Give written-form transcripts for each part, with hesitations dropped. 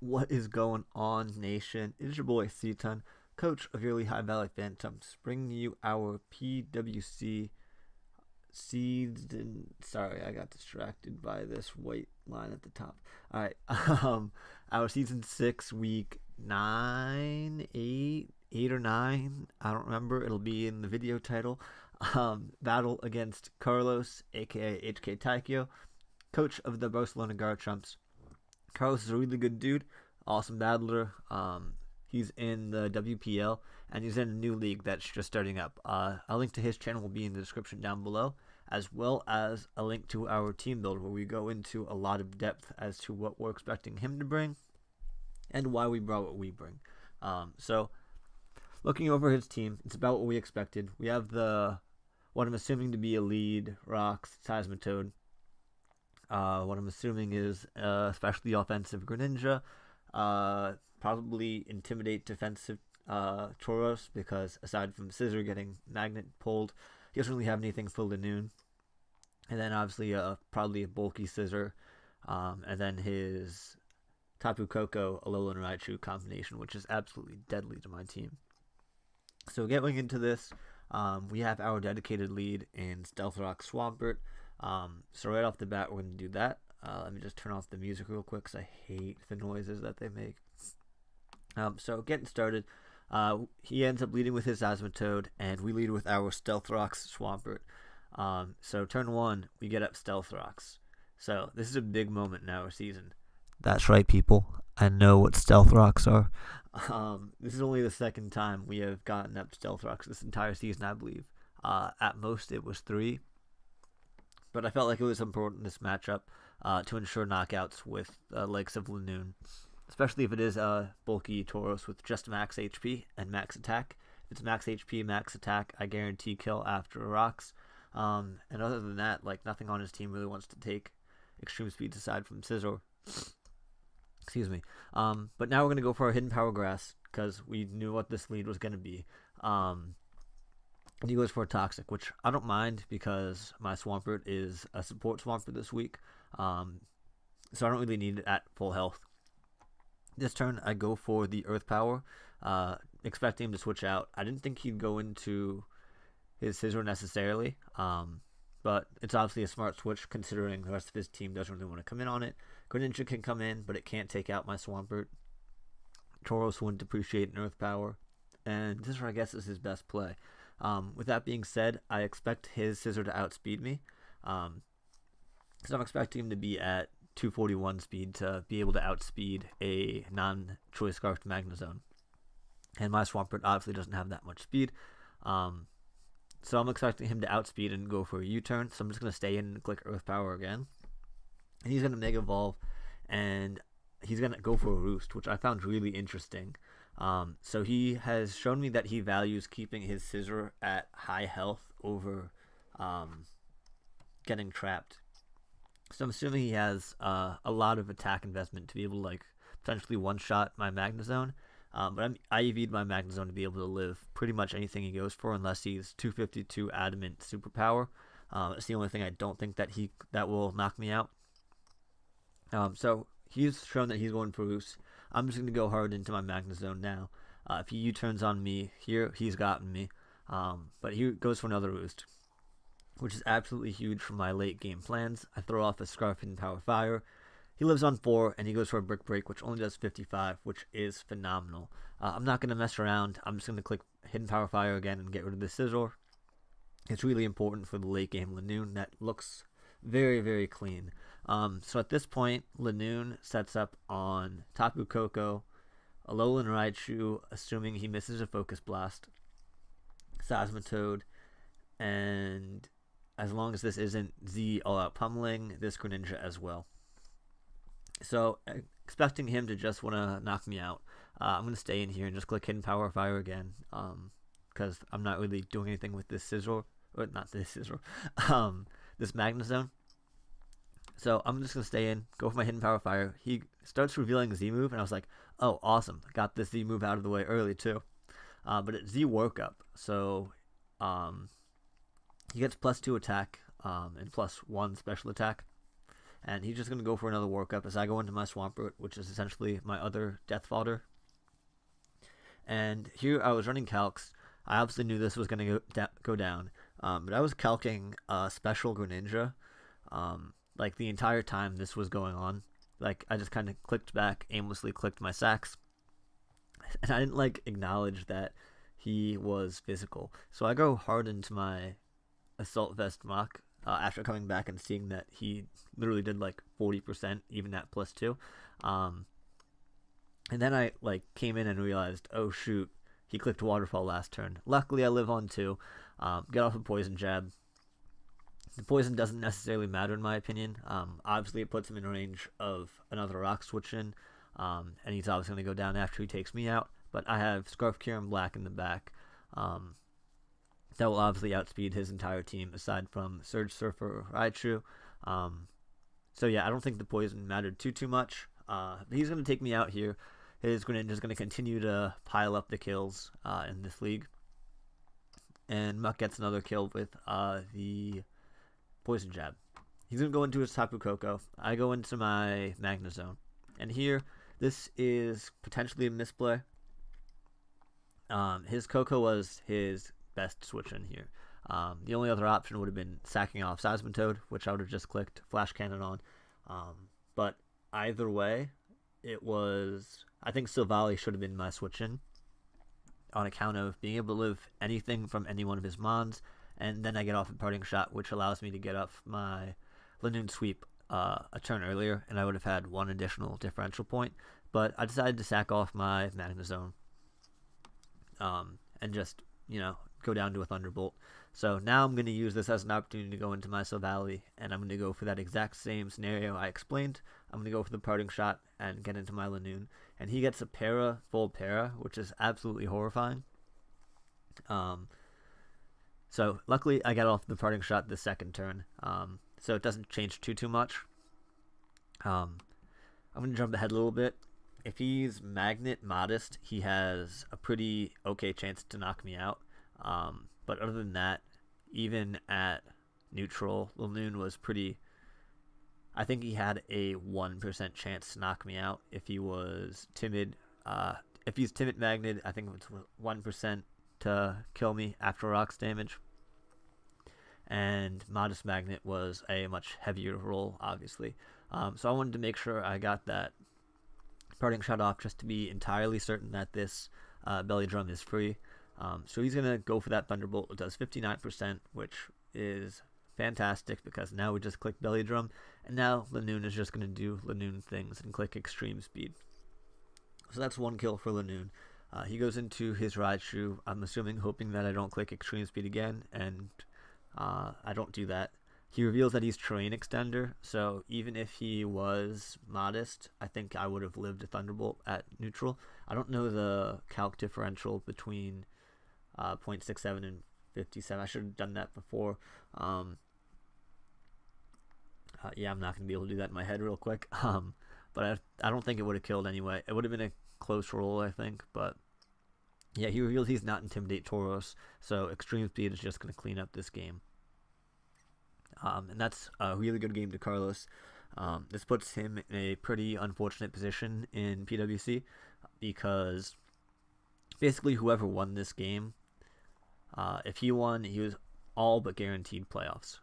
What is going on, nation? It is your boy C-Ton, coach of your Lehigh Valley Phantoms, bringing you our PWC season. Sorry, I got distracted by this white line at the top. All right, our season 6, week 9, 8 or 9. I don't remember. It'll be in the video title. Battle against Carlos, aka HK Taikyo, coach of the Barcelona Garchomps. Carlos is a really good dude, awesome battler. He's in the WPL and he's in a new league that's just starting up. A link to his channel will be in the description down below, as well as a link to our team build where we go into a lot of depth as to what we're expecting him to bring and why we brought what we bring. So, looking over his team, it's about what we expected. We have what I'm assuming to be a lead, Rocks, Seismitoad. What I'm assuming is especially offensive Greninja, probably intimidate defensive Tauros, because aside from Scissor getting Magnet pulled, he doesn't really have anything for Lanoon. And then obviously probably a bulky Scissor, and then his Tapu Koko, Alolan Raichu combination, which is absolutely deadly to my team. So getting into this, we have our dedicated lead in Stealth Rock Swampert. So right off the bat, we're going to do that. Let me just turn off the music real quick because I hate the noises that they make. So getting started, he ends up leading with his Asmatoad, and we lead with our Stealth Rocks Swampert. So turn 1, we get up Stealth Rocks. So this is a big moment in our season. That's right, people. I know what Stealth Rocks are. This is only the second time we have gotten up Stealth Rocks this entire season, I believe. At most, it was 3. But I felt like it was important in this matchup to ensure knockouts with likes of Lanoon, especially if it is a bulky Tauros with just max HP and max attack. If it's max HP, max attack, I guarantee kill after rocks. And other than that, like, nothing on his team really wants to take extreme speeds aside from Scizor. Excuse me. But now we're going to go for our Hidden Power Grass because we knew what this lead was going to be. He goes for a Toxic, which I don't mind because my Swampert is a support Swampert this week. So I don't really need it at full health. This turn, I go for the Earth Power, expecting him to switch out. I didn't think he'd go into his Scizor necessarily, but it's obviously a smart switch considering the rest of his team doesn't really want to come in on it. Greninja can come in, but it can't take out my Swampert. Tauros wouldn't appreciate an Earth Power, and Scizor, I guess, is his best play. With that being said, I expect his Scizor to outspeed me. So I'm expecting him to be at 241 speed to be able to outspeed a non-Choice Scarfed Magnezone. And my Swampert obviously doesn't have that much speed. So I'm expecting him to outspeed and go for a U-turn. So I'm just going to stay in and click Earth Power again. And he's going to Mega Evolve, and he's going to go for a Roost, which I found really interesting. So he has shown me that he values keeping his Scizor at high health over getting trapped. So I'm assuming he has a lot of attack investment to be able to, like, potentially one-shot my Magnezone. But I EV'd my Magnezone to be able to live pretty much anything he goes for, unless he's 252 Adamant Superpower. It's the only thing I don't think that will knock me out. So he's shown that he's going for Roost. I'm just going to go hard into my Magnezone now. If he U-turns on me here, he's gotten me. But he goes for another Roost, which is absolutely huge for my late game plans. I throw off a Scarf Hidden Power Fire. He lives on 4, and he goes for a Brick Break, which only does 55, which is phenomenal. I'm not going to mess around. I'm just going to click Hidden Power Fire again and get rid of the Scizor. It's really important for the late game Lanoon. That looks very, very clean. So at this point, Lanoon sets up on Tapu Koko, Alolan Raichu, assuming he misses a Focus Blast, Seismitoad, and as long as this isn't Z all-out pummeling, this Greninja as well. So expecting him to just want to knock me out, I'm going to stay in here and just click Hidden Power Fire again, because I'm not really doing anything with this Scizor, or not this Scizor, this Magnezone. So I'm just going to stay in, go for my Hidden Power Fire. He starts revealing a Z move, and I was like, oh, awesome. Got this Z move out of the way early, too. But it's Z Workup, so he gets +2 attack and +1 special attack. and he's just going to go for another workup as I go into my Swampert, which is essentially my other Death Fodder. And here I was running calcs. I obviously knew this was going to go down, but I was calcing Special Greninja like the entire time this was going on. Like, I just kind of clicked back, aimlessly clicked my sacks, and I didn't like acknowledge that he was physical. So I go hard into my Assault Vest mock after coming back and seeing that he literally did like 40% even at +2. And then I like came in and realized, oh shoot, he clicked Waterfall last turn. Luckily I live on 2, get off a Poison Jab. The poison doesn't necessarily matter in my opinion. Obviously it puts him in range of another Rock Switch in, and he's obviously going to go down after he takes me out. But I have Scarf Kyurem Black in the back. That will obviously outspeed his entire team aside from Surge Surfer or Raichu. So yeah, I don't think the poison mattered too much. But he's going to take me out here. His Greninja is going to continue to pile up the kills in this league. And Muck gets another kill with the Poison Jab. He's going to go into his Tapu Koko. I go into my Magnezone. And here, this is potentially a misplay. His Koko was his best switch in here. The only other option would have been sacking off Seismitoad, which I would have just clicked Flash Cannon on. But either way, it was... I think Silvally should have been my switch in on account of being able to live anything from any one of his Mons, and then I get off a Parting Shot, which allows me to get off my Lanoon Sweep a turn earlier, and I would have had one additional differential point. But I decided to sack off my Magnezone and just, go down to a Thunderbolt. So now I'm going to use this as an opportunity to go into my Silvally, and I'm going to go for that exact same scenario I explained. I'm going to go for the Parting Shot and get into my Lanoon. And he gets a full para, which is absolutely horrifying. So luckily I got off the Parting Shot the second turn, so it doesn't change too much. I'm going to jump ahead a little bit. If he's Magnet Modest, he has a pretty okay chance to knock me out. But other than that, even at neutral, Lanoon was pretty... I think he had a 1% chance to knock me out. If he was timid, if he's Timid Magnet, I think it's 1% to kill me after rocks damage. And Modest Magnet was a much heavier roll, obviously. So I wanted to make sure I got that Parting Shot off just to be entirely certain that this Belly Drum is free. So he's going to go for that Thunderbolt. It does 59%, which is fantastic because now we just click Belly Drum, and now Lanoon is just going to do Lanoon things and click Extreme Speed. So that's one kill for Lanoon. He goes into his Raichu, I'm assuming, hoping that I don't click Extreme Speed again, and I don't do that. He reveals that he's Terrain Extender, so even if he was Modest, I think I would have lived a Thunderbolt at neutral. I don't know the calc differential between 0.67 and 57. I should have done that before. Yeah, I'm not going to be able to do that in my head real quick. But I don't think it would have killed anyway. It would have been a close roll, I think. But yeah, he reveals he's not Intimidate Tauros, so Extreme Speed is just going to clean up this game. And that's a really good game to Carlos. This puts him in a pretty unfortunate position in PWC because basically whoever won this game, if he won, he was all but guaranteed playoffs.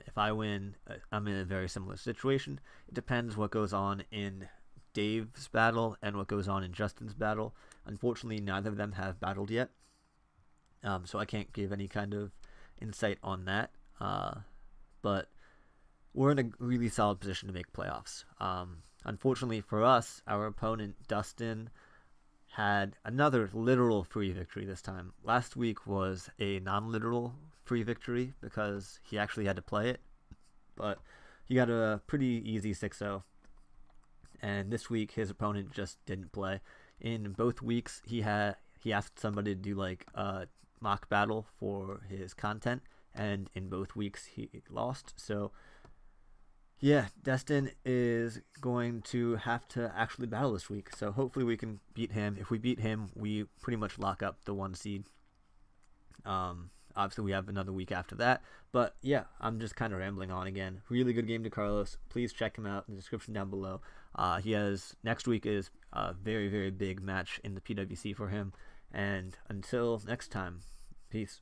If I win, I'm in a very similar situation. It depends what goes on in Dave's battle and what goes on in Justin's battle. Unfortunately, neither of them have battled yet, so I can't give any kind of insight on that. But we're in a really solid position to make playoffs. Unfortunately for us, our opponent, Dustin, had another literal free victory this time. Last week was a non-literal free victory because he actually had to play it, but he got a pretty easy 6-0. And this week, his opponent just didn't play. In both weeks, he asked somebody to do like a mock battle for his content, and in both weeks he lost. So yeah, Destin is going to have to actually battle this week. So hopefully we can beat him. If we beat him, we pretty much lock up the 1 seed. obviously we have another week after that. But yeah, I'm just kind of rambling on again. Really good game to Carlos. Please check him out in the description down below. Next week is a very, very big match in the PWC for him. And until next time, peace.